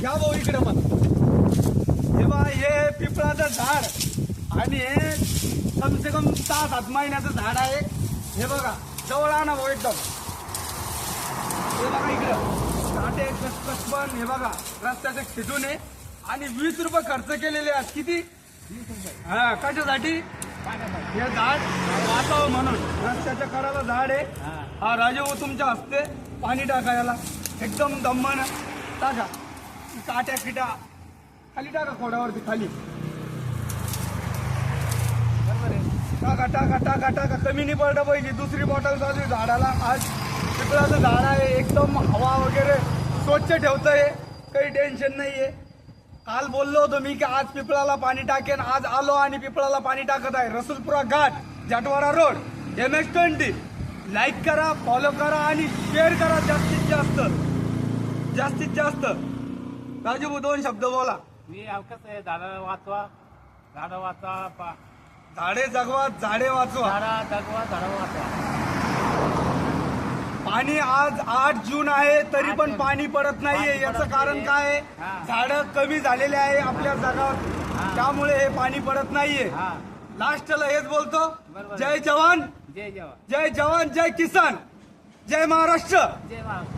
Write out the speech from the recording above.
या भाऊ इकडे पण हे बा हे पिपळाचं झाड आणि हे कमसे कम 6-7 महिन्याचं झाड आहे. हे बघा जवळ आणा भाऊ एकदम. हे बघा इकडं काटे कसबन हे बघा रस्त्याचे खिटून आहे आणि 20 रुपये खर्च केलेले आहेत. किती? 20 रुपये. हा कशासाठी? हे झाड वाचावं म्हणून. रस्त्याच्या कडाला झाड आहे. हा राजू तुमच्या हस्ते पाणी टाका याला एकदम दम्मानं टाका. काट्या किटा खाली टाका खोड्यावरती खाली. टाका टाका टाका टाका कमी नाही पडलं पाहिजे. दुसरी बॉटल चालू आहे झाडाला. आज पिपळाचं झाड आहे एकदम हवा वगैरे स्वच्छ ठेवतंय काही टेन्शन नाहीये. काल बोललो होतो मी की आज पिपळाला पाणी टाकेन. आज आलो आणि पिपळाला पाणी टाकत आहे. रसूलपुरा घाट जाटवाडा रोड MS20. लाईक करा फॉलो करा आणि शेअर करा जास्तीत जास्त जास्तीत जास्त. राजू भाऊ 2 शब्द बोला. मी कसं आहे झाडं वाचवा झाडं वाचवा झाडे जगवा झाडे वाचवा. झाडा जगवा झाडं वाचवा. पाणी आज 8 जून आहे तरी पण पाणी पडत नाहीये. याचं कारण काय आहे? झाडं कमी झालेले आहे आपल्या जगात त्यामुळे हे पाणी पडत नाहीये. लास्टला हेच बोलतो जय जवान जय जवान जय जवान जय किसान जय महाराष्ट्र. जय महाराष्ट्र.